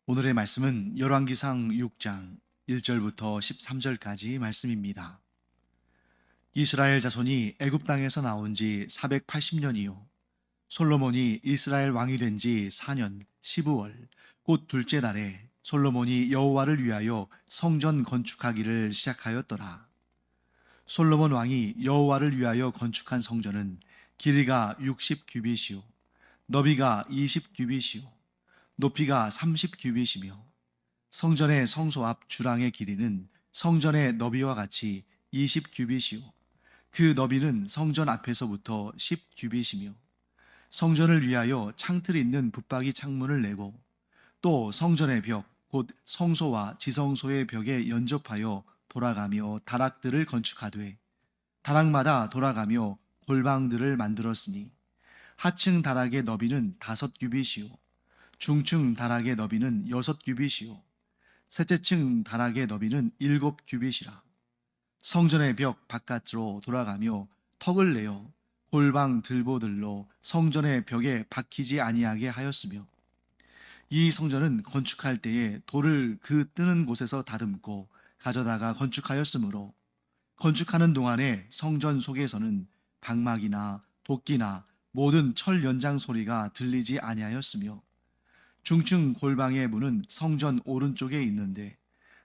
오늘의 말씀은 열왕기상 6장 1절부터 13절까지 말씀입니다. 이스라엘 자손이 애굽 땅에서 나온 지 480년이요 솔로몬이 이스라엘 왕이 된 지 4년 15월 곧 둘째 달에 솔로몬이 여호와를 위하여 성전 건축하기를 시작하였더라. 솔로몬 왕이 여호와를 위하여 건축한 성전은 길이가 60규빗이요 너비가 20규빗이요 높이가 30규빗이며 성전의 성소 앞 주랑의 길이는 성전의 너비와 같이 20규빗이요 그 너비는 성전 앞에서부터 10규빗이며 성전을 위하여 창틀 있는 붙박이 창문을 내고 또 성전의 벽 곧 성소와 지성소의 벽에 연접하여 돌아가며 다락들을 건축하되 다락마다 돌아가며 골방들을 만들었으니 하층 다락의 너비는 5규빗이요 중층 다락의 너비는 6규빗이요 셋째 층 다락의 너비는 7규빗이라. 성전의 벽 바깥으로 돌아가며 턱을 내어 골방 들보들로 성전의 벽에 박히지 아니하게 하였으며 이 성전은 건축할 때에 돌을 그 뜨는 곳에서 다듬고 가져다가 건축하였으므로 건축하는 동안에 성전 속에서는 방막이나 도끼나 모든 철 연장 소리가 들리지 아니하였으며 중층 골방의 문은 성전 오른쪽에 있는데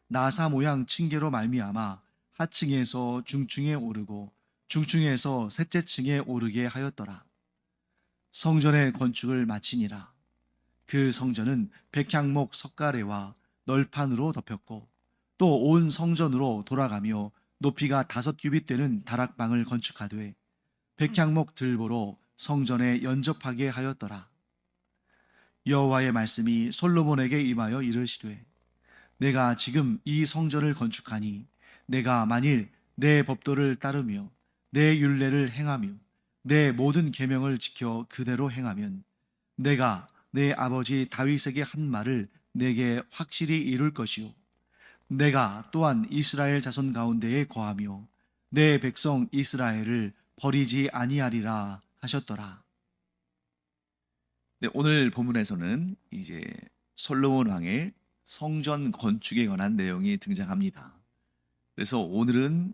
나사 모양 층계로 말미암아 하층에서 중층에 오르고 중층에서 셋째 층에 오르게 하였더라. 성전의 건축을 마치니라. 그 성전은 백향목 석가래와 널판으로 덮였고 또 온 성전으로 돌아가며 높이가 5규빗 되는 다락방을 건축하되 백향목 들보로 성전에 연접하게 하였더라. 여호와의 말씀이 솔로몬에게 임하여 이르시되 내가 지금 이 성전을 건축하니 내가 만일 내 법도를 따르며 내 율례를 행하며 내 모든 계명을 지켜 그대로 행하면 내가 내 아버지 다윗에게 한 말을 내게 확실히 이룰 것이요 내가 또한 이스라엘 자손 가운데에 거하며 내 백성 이스라엘을 버리지 아니하리라 하셨더라. 네, 오늘 본문에서는 이제 솔로몬 왕의 성전 건축에 관한 내용이 등장합니다. 그래서 오늘은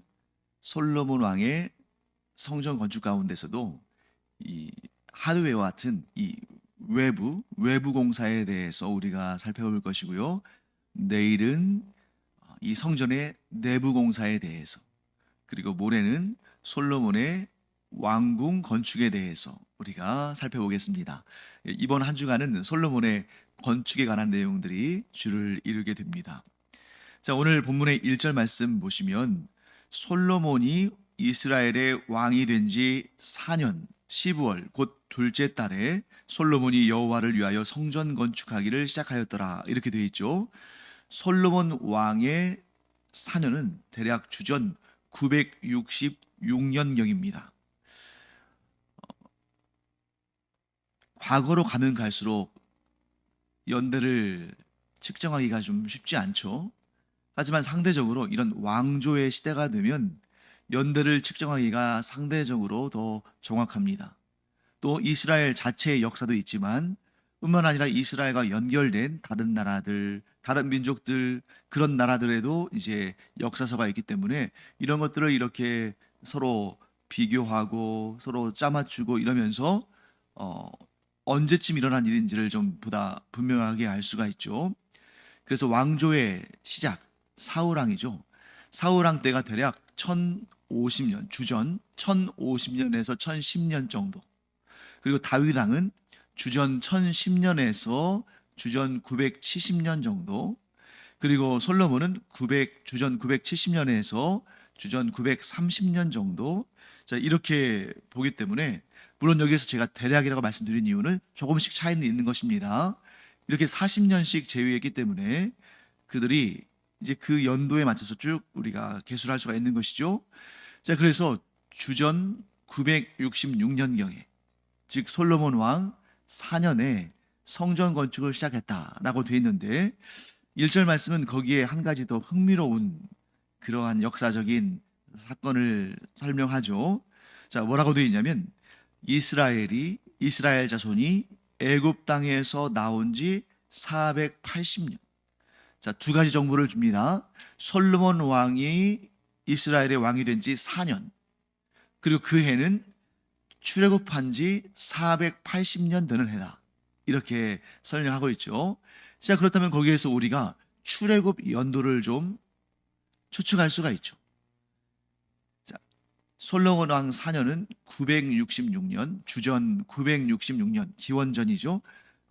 솔로몬 왕의 성전 건축 가운데서도 이 하드웨어와 같은 이 외부 공사에 대해서 우리가 살펴볼 것이고요. 내일은 이 성전의 내부 공사에 대해서, 그리고 모레는 솔로몬의 왕궁 건축에 대해서 우리가 살펴보겠습니다. 이번 한 주간은 솔로몬의 건축에 관한 내용들이 주를 이루게 됩니다. 자, 오늘 본문의 1절 말씀 보시면 솔로몬이 이스라엘의 왕이 된 지 4년 15월 곧 둘째 달에 솔로몬이 여호와를 위하여 성전 건축하기를 시작하였더라, 이렇게 되어 있죠. 솔로몬 왕의 4년은 대략 주전 966년경입니다. 과거로 가면 갈수록 연대를 측정하기가 좀 쉽지 않죠. 하지만 상대적으로 이런 왕조의 시대가 되면 연대를 측정하기가 상대적으로 더 정확합니다. 또 이스라엘 자체의 역사도 있지만 뿐만 아니라 이스라엘과 연결된 다른 나라들, 다른 민족들, 그런 나라들에도 이제 역사서가 있기 때문에 이런 것들을 이렇게 서로 비교하고 서로 짜맞추고 이러면서 언제쯤 일어난 일인지를 좀 보다 분명하게 알 수가 있죠. 그래서 왕조의 시작, 사울왕이죠. 사울왕 때가 대략 1050년, 주전 1050년에서 1010년 정도. 그리고 다윗왕은 주전 1010년에서 주전 970년 정도. 그리고 솔로몬은 주전 970년에서 주전 930년 정도. 자, 이렇게 보기 때문에 물론 여기에서 제가 대략이라고 말씀드린 이유는 조금씩 차이는 있는 것입니다. 이렇게 40년씩 제외했기 때문에 그들이 이제 그 연도에 맞춰서 쭉 우리가 계수를 할 수가 있는 것이죠. 자, 그래서 주전 966년경에, 즉 솔로몬 왕 4년에 성전 건축을 시작했다라고 되어 있는데 1절 말씀은 거기에 한 가지 더 흥미로운 그러한 역사적인 사건을 설명하죠. 자, 뭐라고 되어 있냐면 이스라엘 자손이 애굽 땅에서 나온 지 480년. 자, 두 가지 정보를 줍니다. 솔로몬 왕이 이스라엘의 왕이 된 지 4년. 그리고 그 해는 출애굽한 지 480년 되는 해다. 이렇게 설명하고 있죠. 자, 그렇다면 거기에서 우리가 출애굽 연도를 좀 추측할 수가 있죠. 자, 솔로몬 왕 4년은 966년, 주전 966년, 기원전이죠.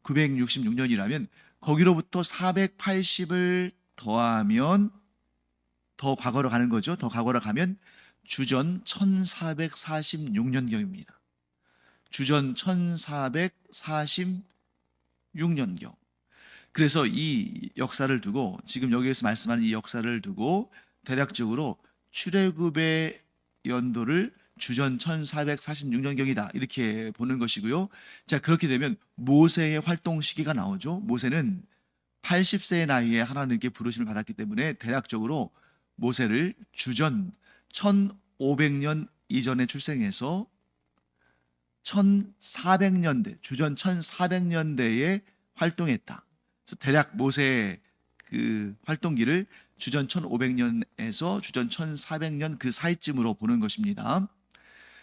966년이라면 거기로부터 480을 더하면 더 과거로 가는 거죠. 더 과거로 가면 주전 1446년경입니다. 주전 1446년경. 그래서 이 역사를 두고, 지금 여기에서 말씀하는 이 역사를 두고 대략적으로 출애굽의 연도를 주전 1446년경이다 이렇게 보는 것이고요. 자, 그렇게 되면 모세의 활동 시기가 나오죠. 모세는 80세의 나이에 하나님께 부르심을 받았기 때문에 대략적으로 모세를 주전 1500년 이전에 출생해서 1400년대, 주전 1400년대에 활동했다. 그래서 대략 모세의 그 활동기를 주전 1500년에서 주전 1400년 그 사이쯤으로 보는 것입니다.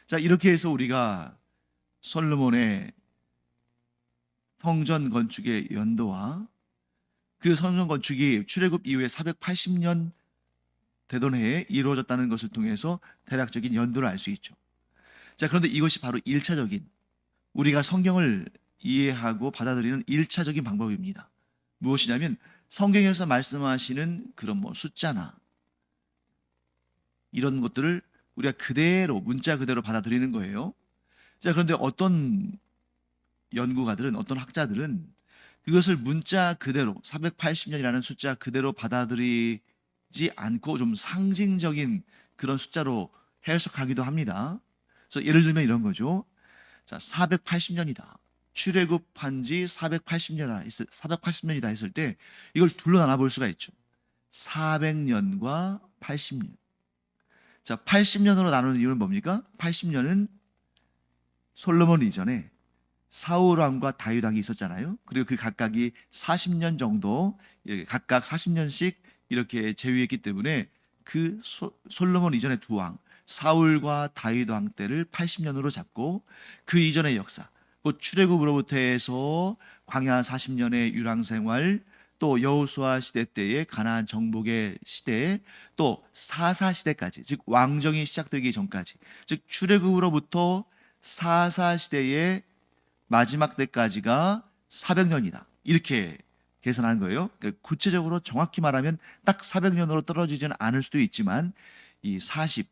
자, 이렇게 해서 우리가 솔로몬의 성전 건축의 연도와 그 성전 건축이 출애굽 이후에 480년 되던 해에 이루어졌다는 것을 통해서 대략적인 연도를 알 수 있죠. 자, 그런데 이것이 바로 1차적인, 우리가 성경을 이해하고 받아들이는 1차적인 방법입니다. 무엇이냐면 성경에서 말씀하시는 그런 숫자나 이런 것들을 우리가 그대로, 문자 그대로 받아들이는 거예요. 자, 그런데 어떤 연구가들은, 어떤 학자들은 그것을 문자 그대로 480년이라는 숫자 그대로 받아들이지 않고 좀 상징적인 그런 숫자로 해석하기도 합니다. 그래서 예를 들면 이런 거죠. 자, 480년이다. 출애굽한 지 480년이다 했을 때 이걸 둘로 나눠 볼 수가 있죠. 400년과 80년. 자, 80년으로 나누는 이유는 뭡니까? 80년은 솔로몬 이전에 사울 왕과 다윗 왕이 있었잖아요. 그리고 그 각각이 40년 정도, 각각 40년씩 이렇게 제위했기 때문에 그 솔로몬 이전의 두 왕, 사울과 다윗 왕 때를 80년으로 잡고 그 이전의 역사, 곧 출애굽으로부터 해서 광야 40년의 유랑 생활, 또 여호수아 시대 때의 가나안 정복의 시대, 또 사사 시대까지, 즉 왕정이 시작되기 전까지, 즉 출애굽으로부터 사사 시대의 마지막 때까지가 400년이다. 이렇게 계산한 거예요. 그러니까 구체적으로 정확히 말하면 딱 400년으로 떨어지지는 않을 수도 있지만 이 40,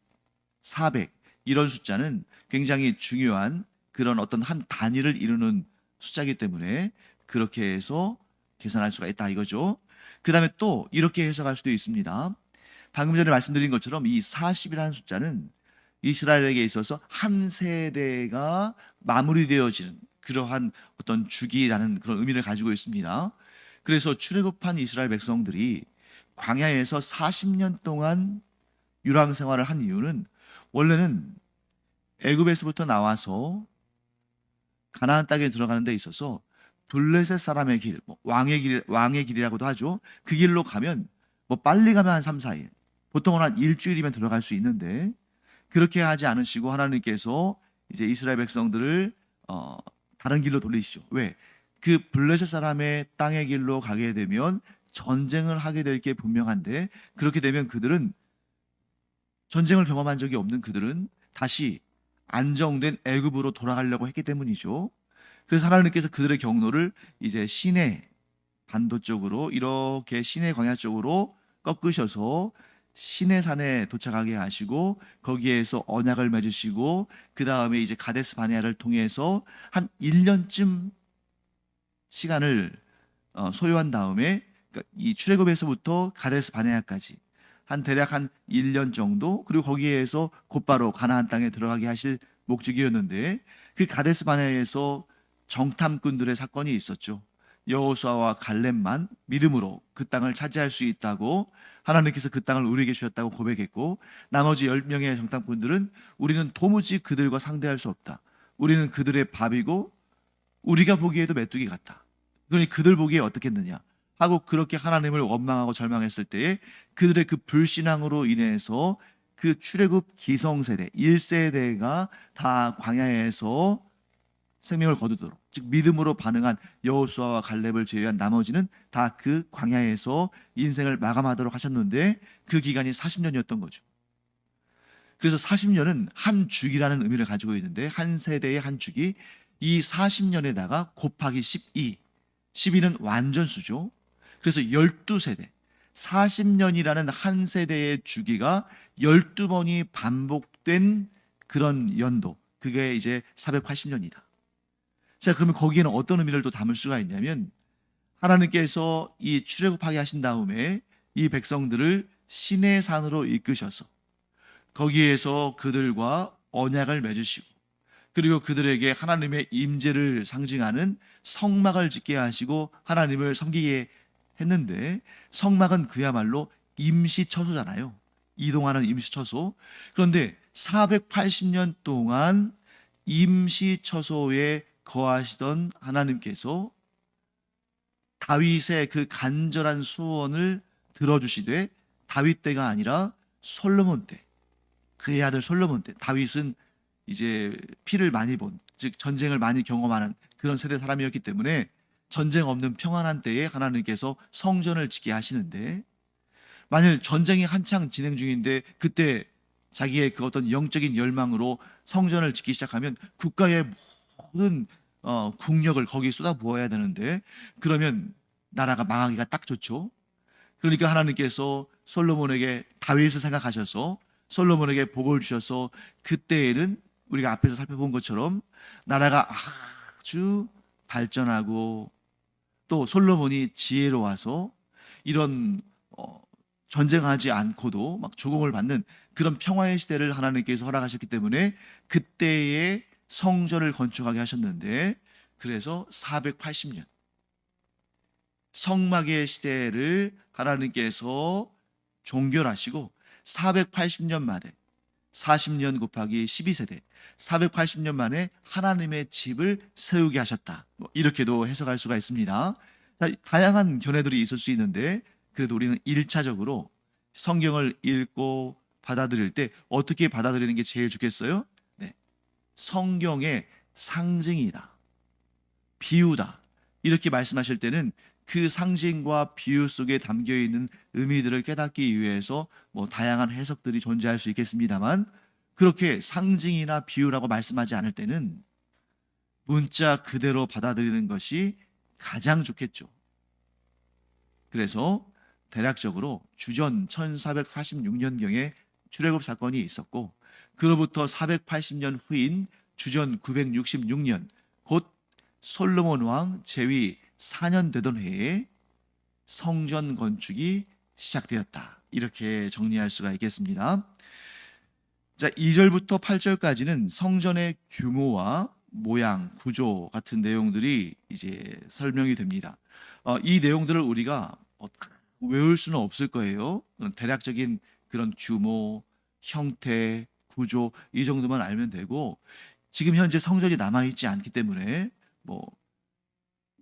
400 이런 숫자는 굉장히 중요한 그런 어떤 한 단위를 이루는 숫자이기 때문에 그렇게 해서 계산할 수가 있다 이거죠. 그 다음에 또 이렇게 해석할 수도 있습니다. 방금 전에 말씀드린 것처럼 이 40이라는 숫자는 이스라엘에게 있어서 한 세대가 마무리되어지는 그러한 어떤 주기라는 그런 의미를 가지고 있습니다. 그래서 출애굽한 이스라엘 백성들이 광야에서 40년 동안 유랑 생활을 한 이유는 원래는 애굽에서부터 나와서 가나안 땅에 들어가는 데 있어서 블레셋 사람의 길, 왕의 길이라고도 하죠. 그 길로 가면 빨리 가면 한 3, 4일, 보통은 한 일주일이면 들어갈 수 있는데 그렇게 하지 않으시고 하나님께서 이제 이스라엘 백성들을 다른 길로 돌리시죠. 왜? 그 블레셋 사람의 땅의 길로 가게 되면 전쟁을 하게 될 게 분명한데 그렇게 되면 그들은 전쟁을 경험한 적이 없는 그들은 다시 안정된 애굽으로 돌아가려고 했기 때문이죠. 그래서 하나님께서 그들의 경로를 이제 시내 반도 쪽으로 이렇게 시내 광야 쪽으로 꺾으셔서 시내산에 도착하게 하시고 거기에서 언약을 맺으시고 그 다음에 이제 가데스 바네아를 통해서 한 1년쯤 시간을 소요한 다음에 이 출애굽에서부터 가데스 바네아까지 대략 한 1년 정도, 그리고 거기에서 곧바로 가나안 땅에 들어가게 하실 목적이었는데 그 가데스 바네아에서 정탐꾼들의 사건이 있었죠. 여호수아와 갈렙만 믿음으로 그 땅을 차지할 수 있다고 하나님께서 그 땅을 우리에게 주셨다고 고백했고 나머지 10명의 정탐꾼들은 우리는 도무지 그들과 상대할 수 없다. 우리는 그들의 밥이고 우리가 보기에도 메뚜기 같다. 그러니 그들 보기에 어떻겠느냐 하고 그렇게 하나님을 원망하고 절망했을 때에 그들의 그 불신앙으로 인해서 그 출애굽 기성세대 1세대가 다 광야에서 생명을 거두도록, 즉 믿음으로 반응한 여호수아와 갈렙을 제외한 나머지는 다 그 광야에서 인생을 마감하도록 하셨는데 그 기간이 40년이었던 거죠. 그래서 40년은 한 주기라는 의미를 가지고 있는데 한 세대의 한 주기, 이 40년에다가 곱하기 12, 12는 완전수죠. 그래서 12세대, 40년이라는 한 세대의 주기가 12번이 반복된 그런 연도, 그게 이제 480년이다. 자, 그러면 거기에는 어떤 의미를 또 담을 수가 있냐면 하나님께서 이 출애굽하게 하신 다음에 이 백성들을 시내 산으로 이끄셔서 거기에서 그들과 언약을 맺으시고 그리고 그들에게 하나님의 임재를 상징하는 성막을 짓게 하시고 하나님을 섬기게 했는데, 성막은 그야말로 임시처소잖아요. 이동하는 임시처소. 그런데 480년 동안 임시처소에 거하시던 하나님께서 다윗의 그 간절한 소원을 들어주시되, 다윗 때가 아니라 솔로몬 때, 그의 아들 솔로몬 때, 다윗은 이제 피를 많이 본, 즉 전쟁을 많이 경험하는 그런 세대 사람이었기 때문에 전쟁 없는 평안한 때에 하나님께서 성전을 짓게 하시는데, 만일 전쟁이 한창 진행 중인데 그때 자기의 그 어떤 영적인 열망으로 성전을 짓기 시작하면 국가의 모든 국력을 거기에 쏟아부어야 되는데, 그러면 나라가 망하기가 딱 좋죠. 그러니까 하나님께서 솔로몬에게 다윗을 생각하셔서 솔로몬에게 복을 주셔서 그때에는 우리가 앞에서 살펴본 것처럼 나라가 아주 발전하고 또 솔로몬이 지혜로워서 이런 전쟁하지 않고도 막 조공을 받는 그런 평화의 시대를 하나님께서 허락하셨기 때문에 그때의 성전을 건축하게 하셨는데, 그래서 480년 성막의 시대를 하나님께서 종결하시고 480년 만에 40년 곱하기 12세대 480년 만에 하나님의 집을 세우게 하셨다. 이렇게도 해석할 수가 있습니다. 다양한 견해들이 있을 수 있는데 그래도 우리는 1차적으로 성경을 읽고 받아들일 때 어떻게 받아들이는 게 제일 좋겠어요? 네. 성경의 상징이다, 비유다, 이렇게 말씀하실 때는 그 상징과 비유 속에 담겨 있는 의미들을 깨닫기 위해서 다양한 해석들이 존재할 수 있겠습니다만, 그렇게 상징이나 비유라고 말씀하지 않을 때는 문자 그대로 받아들이는 것이 가장 좋겠죠. 그래서 대략적으로 주전 1446년경에 출애굽 사건이 있었고, 그로부터 480년 후인 주전 966년, 곧 솔로몬 왕 제위 4년 되던 해에 성전 건축이 시작되었다. 이렇게 정리할 수가 있겠습니다. 자, 2절부터 8절까지는 성전의 규모와 모양, 구조 같은 내용들이 이제 설명이 됩니다. 이 내용들을 우리가 외울 수는 없을 거예요. 대략적인 그런 규모, 형태, 구조 이 정도만 알면 되고, 지금 현재 성전이 남아있지 않기 때문에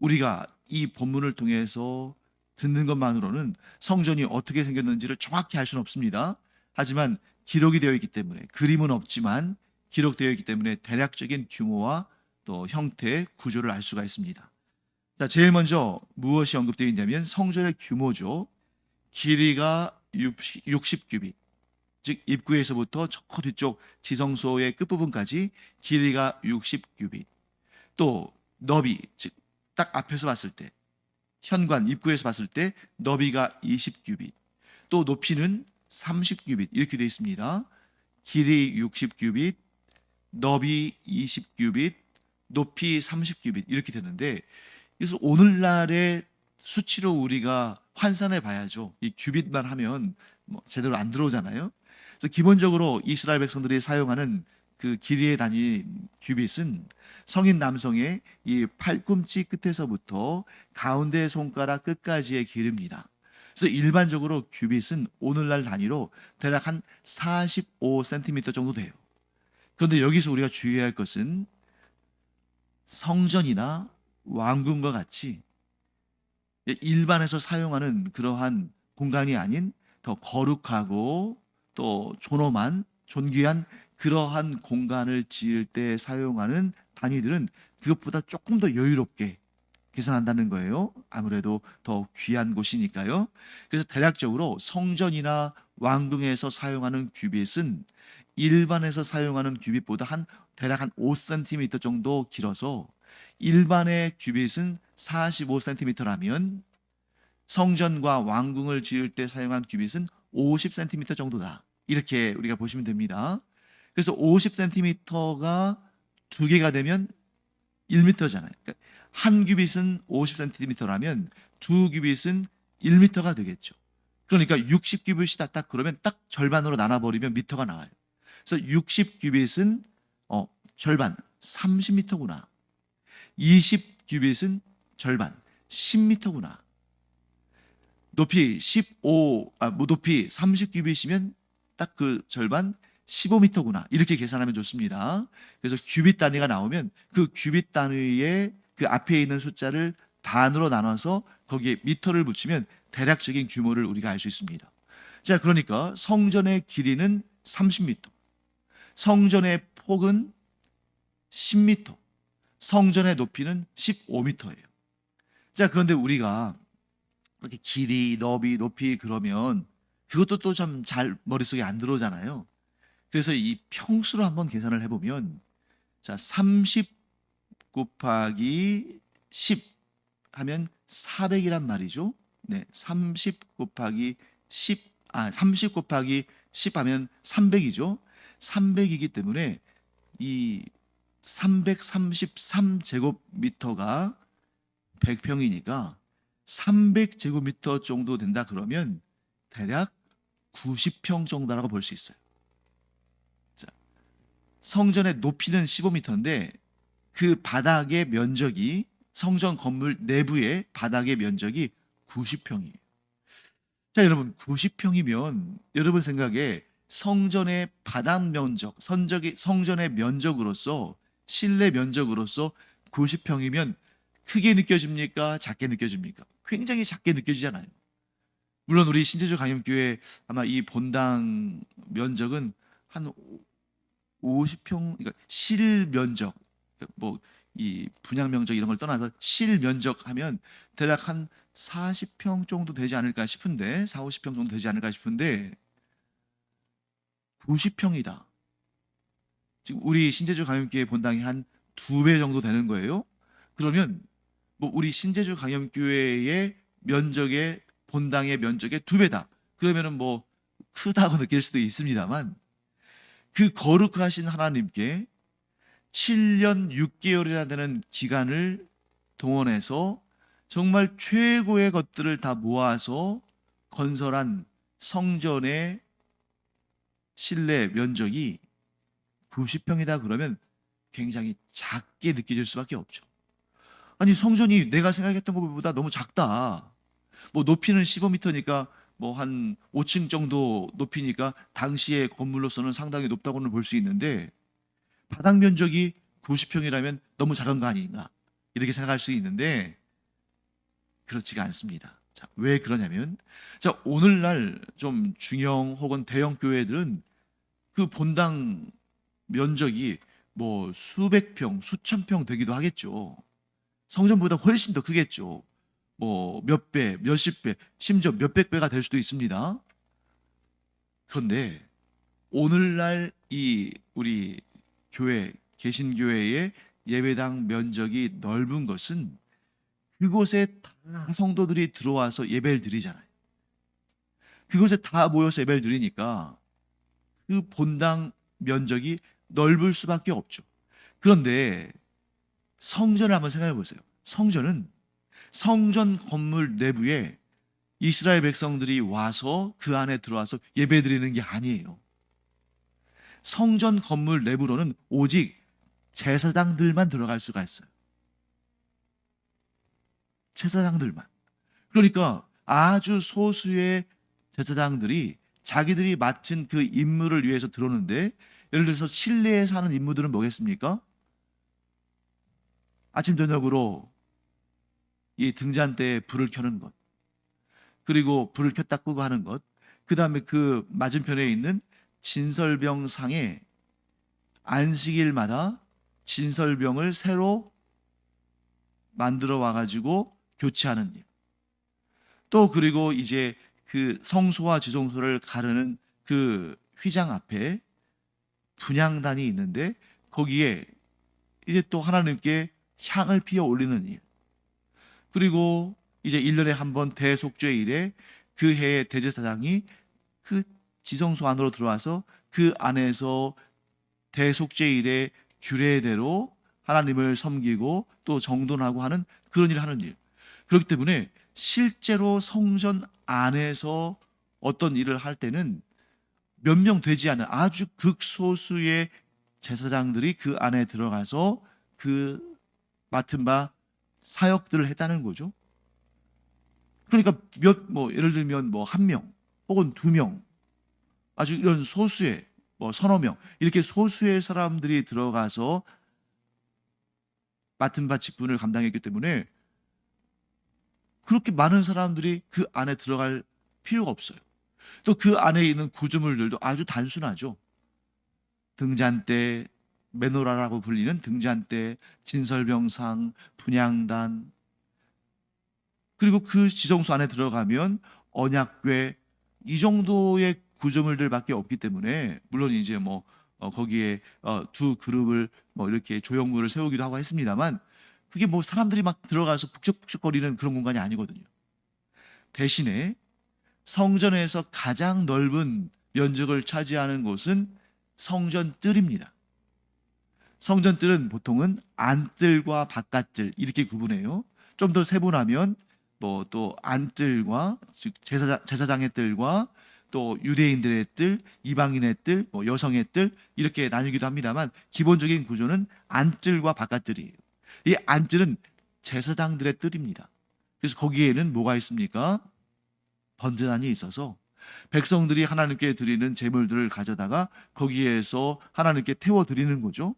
우리가 이 본문을 통해서 듣는 것만으로는 성전이 어떻게 생겼는지를 정확히 알 수는 없습니다. 하지만 기록이 되어 있기 때문에, 그림은 없지만 기록되어 있기 때문에 대략적인 규모와 또 형태, 구조를 알 수가 있습니다. 자, 제일 먼저 무엇이 언급되어 있냐면 성전의 규모죠. 길이가 60규빗, 즉 입구에서부터 저 뒤쪽 지성소의 끝부분까지 길이가 60규빗. 또 너비, 즉 딱 앞에서 봤을 때, 현관 입구에서 봤을 때 너비가 20규빗, 또 높이는 30규빗 이렇게 되어 있습니다. 길이 60규빗, 너비 20규빗, 높이 30규빗 이렇게 되는데, 그래서 오늘날의 수치로 우리가 환산해 봐야죠. 이 규빗만 하면 제대로 안 들어오잖아요. 그래서 기본적으로 이스라엘 백성들이 사용하는 그 길이의 단위 규빗은 성인 남성의 이 팔꿈치 끝에서부터 가운데 손가락 끝까지의 길이입니다. 그래서 일반적으로 규빗은 오늘날 단위로 대략 한 45cm 정도 돼요. 그런데 여기서 우리가 주의해야 할 것은 성전이나 왕궁과 같이 일반에서 사용하는 그러한 공간이 아닌 더 거룩하고 또 존엄한 존귀한 그러한 공간을 지을 때 사용하는 단위들은 그것보다 조금 더 여유롭게 계산한다는 거예요. 아무래도 더 귀한 곳이니까요. 그래서 대략적으로 성전이나 왕궁에서 사용하는 규빗은 일반에서 사용하는 규빗보다 대략 한 5cm 정도 길어서 일반의 규빗은 45cm라면 성전과 왕궁을 지을 때 사용한 규빗은 50cm 정도다. 이렇게 우리가 보시면 됩니다. 그래서 50cm가 두 개가 되면 1m잖아요. 그러니까 한 규빗은 50cm라면 두 규빗은 1m가 되겠죠. 그러니까 60규빗이다 딱 그러면 딱 절반으로 나눠버리면 미터가 나와요. 그래서 60규빗은 절반 30m구나. 20규빗은 절반 10m구나. 높이 30규빗이면 딱 그 절반 15m구나. 이렇게 계산하면 좋습니다. 그래서 규빗 단위가 나오면 그 규빗 단위의 그 앞에 있는 숫자를 반으로 나눠서 거기에 미터를 붙이면 대략적인 규모를 우리가 알 수 있습니다. 자, 그러니까 성전의 길이는 30m, 성전의 폭은 10m, 성전의 높이는 15m예요. 자, 그런데 우리가 이렇게 길이, 너비, 높이 그러면 그것도 또 좀 잘 머릿속에 안 들어오잖아요. 그래서 이 평수로 한번 계산을 해보면, 자, 30 곱하기 10 하면 400이란 말이죠. 네, 30 곱하기 10, 30 곱하기 10 하면 300이죠. 300이기 때문에 이 333제곱미터가 100평이니까 300제곱미터 정도 된다 그러면 대략 90평 정도라고 볼 수 있어요. 자, 성전의 높이는 15m인데 그 바닥의 면적이 성전 건물 내부의 바닥의 면적이 90평이에요. 자, 여러분 90평이면 여러분 생각에 성전의 바닥 면적, 성전의 면적으로서 실내 면적으로서 90평이면 크게 느껴집니까? 작게 느껴집니까? 굉장히 작게 느껴지잖아요. 물론 우리 신제주 강염교회 아마 이 본당 면적은 한 50평, 그러니까 실면적, 뭐 이 분양 면적 이런 걸 떠나서 실면적 하면 대략 한 40평 정도 되지 않을까 싶은데, 4, 50평 정도 되지 않을까 싶은데 90평이다. 지금 우리 신제주 강염교회 본당이 한 2배 정도 되는 거예요. 그러면 뭐 우리 신제주 강염교회의 면적의 본당의 면적의 2배다. 그러면은 뭐 크다고 느낄 수도 있습니다만 그 거룩하신 하나님께 7년 6개월이나 되는 기간을 동원해서 정말 최고의 것들을 다 모아서 건설한 성전의 실내 면적이 90평이다 그러면 굉장히 작게 느껴질 수밖에 없죠. 아니, 성전이 내가 생각했던 것보다 너무 작다. 뭐 높이는 15m니까 뭐 한 5층 정도 높이니까 당시의 건물로서는 상당히 높다고는 볼 수 있는데 바닥 면적이 90평이라면 너무 작은 거 아닌가 이렇게 생각할 수 있는데 그렇지가 않습니다. 자, 왜 그러냐면 자, 오늘날 좀 중형 혹은 대형 교회들은 그 본당 면적이 뭐 수백 평, 수천 평 되기도 하겠죠. 성전보다 훨씬 더 크겠죠. 뭐 몇 배, 몇십 배, 심지어 몇백 배가 될 수도 있습니다. 그런데 오늘날 이 우리 교회, 개신교회의 예배당 면적이 넓은 것은 그곳에 다 성도들이 들어와서 예배를 드리잖아요. 그곳에 다 모여서 예배를 드리니까 그 본당 면적이 넓을 수밖에 없죠. 그런데 성전을 한번 생각해 보세요. 성전은 성전 건물 내부에 이스라엘 백성들이 와서 그 안에 들어와서 예배 드리는 게 아니에요. 성전 건물 내부로는 오직 제사장들만 들어갈 수가 있어요. 제사장들만. 그러니까 아주 소수의 제사장들이 자기들이 맡은 그 임무를 위해서 들어오는데, 예를 들어서 실내에 사는 임무들은 뭐겠습니까? 아침 저녁으로 이 등잔대에 불을 켜는 것, 그리고 불을 켰다 끄고 하는 것, 그 다음에 그 맞은편에 있는 진설병상에 안식일마다 진설병을 새로 만들어 와가지고 교체하는 일. 또 그리고 이제 그 성소와 지성소를 가르는 그 휘장 앞에 분향단이 있는데 거기에 이제 또 하나님께 향을 피워 올리는 일. 그리고 이제 1년에 한 번 대속죄일에 그 해의 대제사장이 그 지성소 안으로 들어와서 그 안에서 대속죄일의 규례대로 하나님을 섬기고 또 정돈하고 하는 그런 일을 하는 일. 그렇기 때문에 실제로 성전 안에서 어떤 일을 할 때는 몇 명 되지 않은 아주 극소수의 제사장들이 그 안에 들어가서 그 맡은 바 사역들을 했다는 거죠. 그러니까 예를 들면 한 명 혹은 두 명, 아주 이런 소수의 서너 명, 이렇게 소수의 사람들이 들어가서 맡은 바 직분을 감당했기 때문에 그렇게 많은 사람들이 그 안에 들어갈 필요가 없어요. 또 그 안에 있는 구조물들도 아주 단순하죠. 등잔대, 메노라라고 불리는 등잔대, 진설병상, 분향단, 그리고 그 지성소 안에 들어가면 언약궤, 이 정도의 구조물들밖에 없기 때문에, 물론 이제 거기에 두 그룹을 이렇게 조형물을 세우기도 하고 했습니다만, 그게 사람들이 막 들어가서 북적북적거리는 그런 공간이 아니거든요. 대신에 성전에서 가장 넓은 면적을 차지하는 곳은 성전 뜰입니다. 성전 뜰은 보통은 안뜰과 바깥뜰 이렇게 구분해요. 좀 더 세분하면 또 안뜰과, 즉 제사장의 뜰과 또 유대인들의 뜰, 이방인의 뜰, 여성의 뜰 이렇게 나뉘기도 합니다만, 기본적인 구조는 안뜰과 바깥뜰이에요. 이 안뜰은 제사장들의 뜰입니다. 그래서 거기에는 뭐가 있습니까? 번제단이 있어서 백성들이 하나님께 드리는 제물들을 가져다가 거기에서 하나님께 태워 드리는 거죠.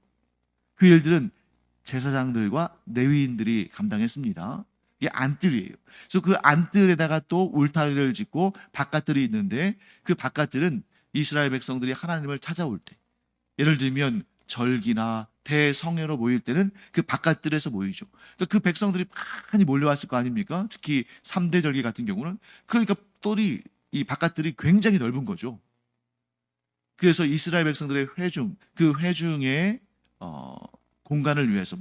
그 일들은 제사장들과 레위인들이 감당했습니다. 이게 안뜰이에요. 그래서 그 안뜰에다가 또 울타리를 짓고 바깥뜰이 있는데, 그 바깥뜰은 이스라엘 백성들이 하나님을 찾아올 때, 예를 들면 절기나 대성회로 모일 때는 그 바깥뜰에서 모이죠. 그러니까 그 백성들이 많이 몰려왔을 거 아닙니까? 특히 3대 절기 같은 경우는. 그러니까 이 바깥뜰이 굉장히 넓은 거죠. 그래서 이스라엘 백성들의 그 회중의 공간을 위해서,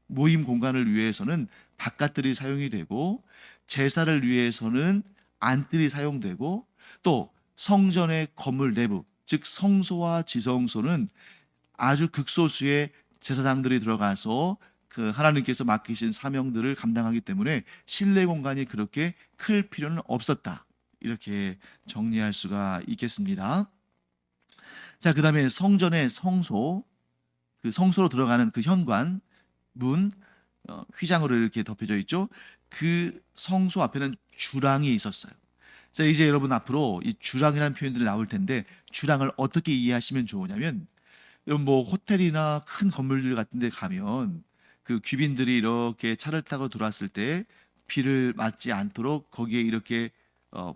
모임 공간을 위해서는 바깥뜰이 사용이 되고, 제사를 위해서는 안뜰이 사용되고, 또 성전의 건물 내부, 즉 성소와 지성소는 아주 극소수의 제사장들이 들어가서 그 하나님께서 맡기신 사명들을 감당하기 때문에 실내 공간이 그렇게 클 필요는 없었다, 이렇게 정리할 수가 있겠습니다. 자, 그 다음에 성전의 성소, 그 성소로 들어가는 그 현관 문, 휘장으로 이렇게 덮여져 있죠. 그 성소 앞에는 주랑이 있었어요. 자, 이제 여러분 앞으로 이 주랑이라는 표현들이 나올 텐데, 주랑을 어떻게 이해하시면 좋으냐면, 여러분 호텔이나 큰 건물들 같은 데 가면 그 귀빈들이 이렇게 차를 타고 들어왔을 때 비를 맞지 않도록 거기에 이렇게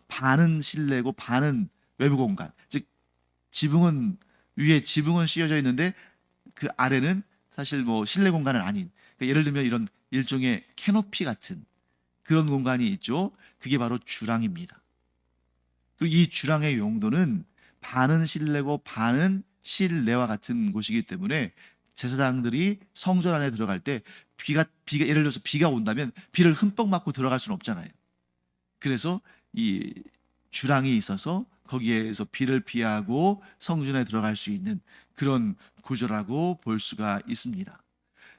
반은 실내고 반은 외부 공간, 즉 위에 지붕은 씌워져 있는데 그 아래는 사실 실내 공간은 아닌, 그러니까 예를 들면 이런 일종의 캐노피 같은 그런 공간이 있죠. 그게 바로 주랑입니다. 그리고 이 주랑의 용도는 반은 실내고 반은 실내와 같은 곳이기 때문에 제사장들이 성전 안에 들어갈 때 비가 예를 들어서 비가 온다면 비를 흠뻑 맞고 들어갈 수는 없잖아요. 그래서 이 주랑이 있어서 거기에서 비를 피하고 성전에 들어갈 수 있는 그런 구조라고 볼 수가 있습니다.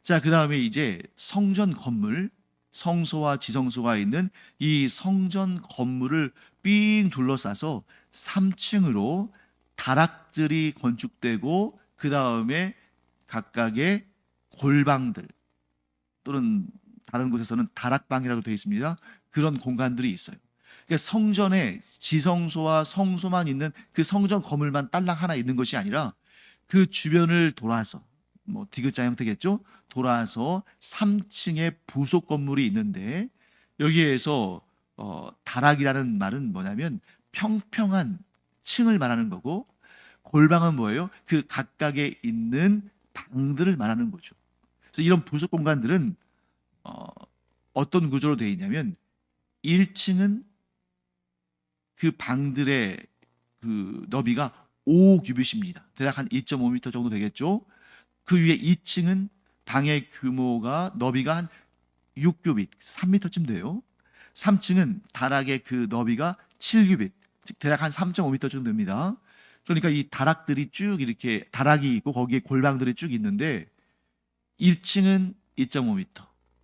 자, 그 다음에 이제 성전 건물, 성소와 지성소가 있는 이 성전 건물을 삥 둘러싸서 3층으로 다락들이 건축되고, 그 다음에 각각의 골방들, 또는 다른 곳에서는 다락방이라고 되어 있습니다. 그런 공간들이 있어요. 그러니까 성전에 지성소와 성소만 있는 그 성전 건물만 딸랑 하나 있는 것이 아니라 그 주변을 돌아서, 디귿자 형태겠죠? 돌아서 3층의 부속 건물이 있는데, 여기에서 다락이라는 말은 뭐냐면 평평한 층을 말하는 거고, 골방은 뭐예요? 그 각각에 있는 방들을 말하는 거죠. 그래서 이런 부속 공간들은 어떤 구조로 되어 있냐면 1층은 그 방들의 그 너비가 5규빗입니다. 대략 한 2.5m 정도 되겠죠. 그 위에 2층은 방의 규모가 너비가 한 6규빗, 3m쯤 돼요. 3층은 다락의 그 너비가 7규빗, 즉 대략 한 3.5m 정도 됩니다. 그러니까 이 다락들이 쭉 이렇게 다락이 있고 거기에 골방들이 쭉 있는데 1층은 2.5m,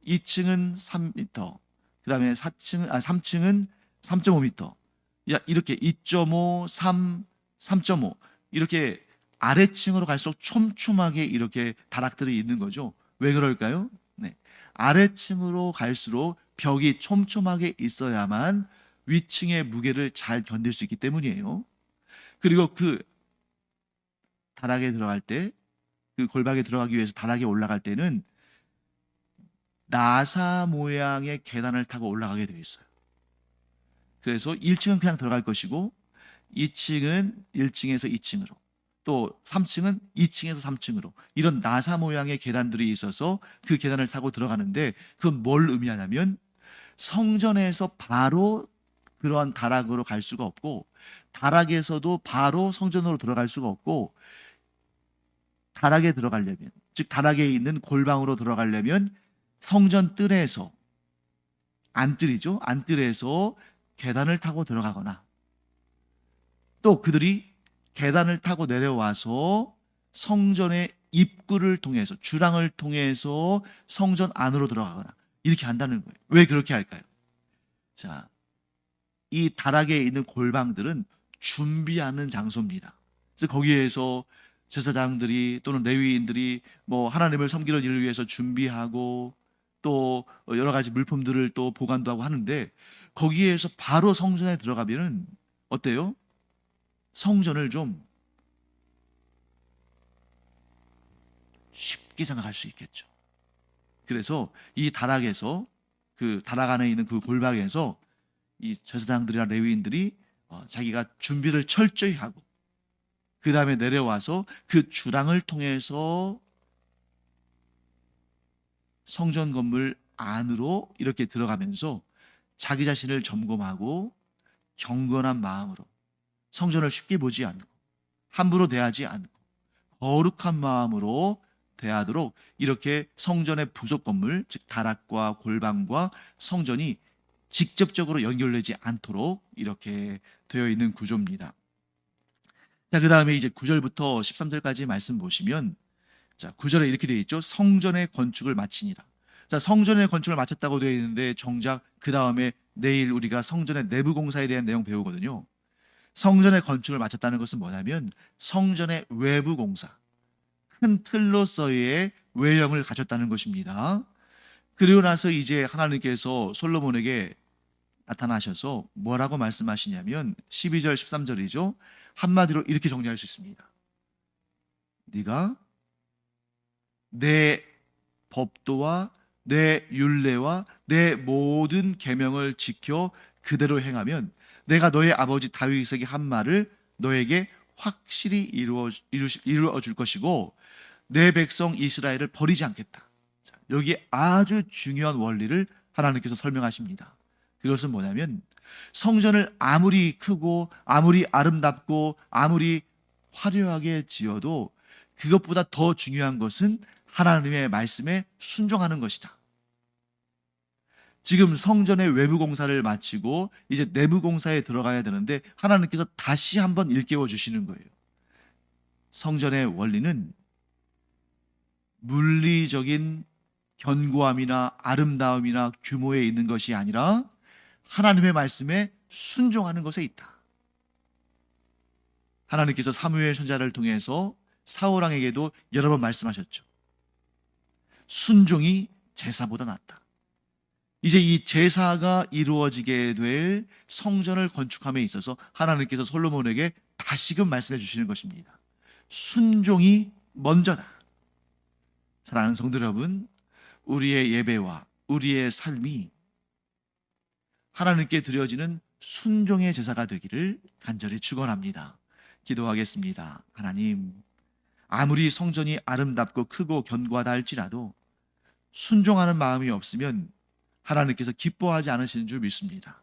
2층은 3m, 그다음에 3층은 3.5m. 이렇게 2.5, 3, 3.5 이렇게 아래층으로 갈수록 촘촘하게 이렇게 다락들이 있는 거죠. 왜 그럴까요? 네. 아래층으로 갈수록 벽이 촘촘하게 있어야만 위층의 무게를 잘 견딜 수 있기 때문이에요. 그리고 그 다락에 들어갈 때, 그 골방에 들어가기 위해서 다락에 올라갈 때는 나사 모양의 계단을 타고 올라가게 되어 있어요. 그래서 1층은 그냥 들어갈 것이고 2층은 1층에서 2층으로, 또 3층은 2층에서 3층으로 이런 나사 모양의 계단들이 있어서 그 계단을 타고 들어가는데, 그건 뭘 의미하냐면 성전에서 바로 그러한 다락으로 갈 수가 없고 다락에서도 바로 성전으로 들어갈 수가 없고, 다락에 들어가려면, 즉 다락에 있는 골방으로 들어가려면 성전 뜰에서, 안뜰이죠, 안뜰에서 계단을 타고 들어가거나, 또 그들이 계단을 타고 내려와서 성전의 입구를 통해서, 주랑을 통해서 성전 안으로 들어가거나 이렇게 한다는 거예요. 왜 그렇게 할까요? 자, 이 다락에 있는 골방들은 준비하는 장소입니다. 그래서 거기에서 제사장들이 또는 레위인들이 뭐 하나님을 섬기는 일을 위해서 준비하고 또 여러 가지 물품들을 또 보관도 하고 하는데, 거기에서 바로 성전에 들어가면은 어때요? 성전을 좀 쉽게 생각할 수 있겠죠. 그래서 이 다락에서, 그 다락 안에 있는 그 골방에서 이 제사장들이나 레위인들이 자기가 준비를 철저히 하고 그 다음에 내려와서 그 주랑을 통해서 성전 건물 안으로 이렇게 들어가면서 자기 자신을 점검하고 경건한 마음으로 성전을 쉽게 보지 않고 함부로 대하지 않고 거룩한 마음으로 대하도록 이렇게 성전의 부속 건물, 즉 다락과 골방과 성전이 직접적으로 연결되지 않도록 이렇게 되어 있는 구조입니다. 자, 그 다음에 이제 9절부터 13절까지 말씀 보시면, 자, 9절에 이렇게 되어 있죠. 성전의 건축을 마치니라. 자, 성전의 건축을 마쳤다고 되어 있는데 정작 그 다음에 내일 우리가 성전의 내부 공사에 대한 내용 배우거든요. 성전의 건축을 마쳤다는 것은 뭐냐면 성전의 외부 공사, 큰 틀로서의 외형을 갖췄다는 것입니다. 그리고 나서 이제 하나님께서 솔로몬에게 나타나셔서 뭐라고 말씀하시냐면 12절 13절이죠. 한마디로 이렇게 정리할 수 있습니다. 네가 내 법도와 내 율례와 내 모든 계명을 지켜 그대로 행하면 내가 너의 아버지 다윗에게 한 말을 너에게 확실히 이루어 줄 것이고 내 백성 이스라엘을 버리지 않겠다. 자, 여기 아주 중요한 원리를 하나님께서 설명하십니다. 그것은 뭐냐면 성전을 아무리 크고 아무리 아름답고 아무리 화려하게 지어도 그것보다 더 중요한 것은 하나님의 말씀에 순종하는 것이다. 지금 성전의 외부 공사를 마치고 이제 내부 공사에 들어가야 되는데 하나님께서 다시 한번 일깨워 주시는 거예요. 성전의 원리는 물리적인 견고함이나 아름다움이나 규모에 있는 것이 아니라 하나님의 말씀에 순종하는 것에 있다. 하나님께서 사무엘 선지자를 통해서 사울 왕에게도 여러 번 말씀하셨죠. 순종이 제사보다 낫다. 이제 이 제사가 이루어지게 될 성전을 건축함에 있어서 하나님께서 솔로몬에게 다시금 말씀해 주시는 것입니다. 순종이 먼저다. 사랑하는 성도 여러분, 우리의 예배와 우리의 삶이 하나님께 드려지는 순종의 제사가 되기를 간절히 축원합니다. 기도하겠습니다. 하나님, 아무리 성전이 아름답고 크고 견고하다 할지라도 순종하는 마음이 없으면 하나님께서 기뻐하지 않으시는 줄 믿습니다.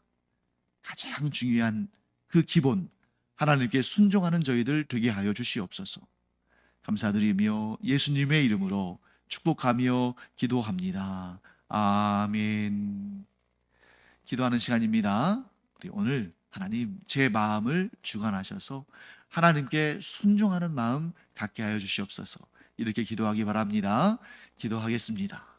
가장 중요한 그 기본, 하나님께 순종하는 저희들 되게 하여 주시옵소서. 감사드리며 예수님의 이름으로 축복하며 기도합니다. 아멘. 기도하는 시간입니다. 우리 오늘 하나님 제 마음을 주관하셔서 하나님께 순종하는 마음 갖게 하여 주시옵소서. 이렇게 기도하기 바랍니다. 기도하겠습니다.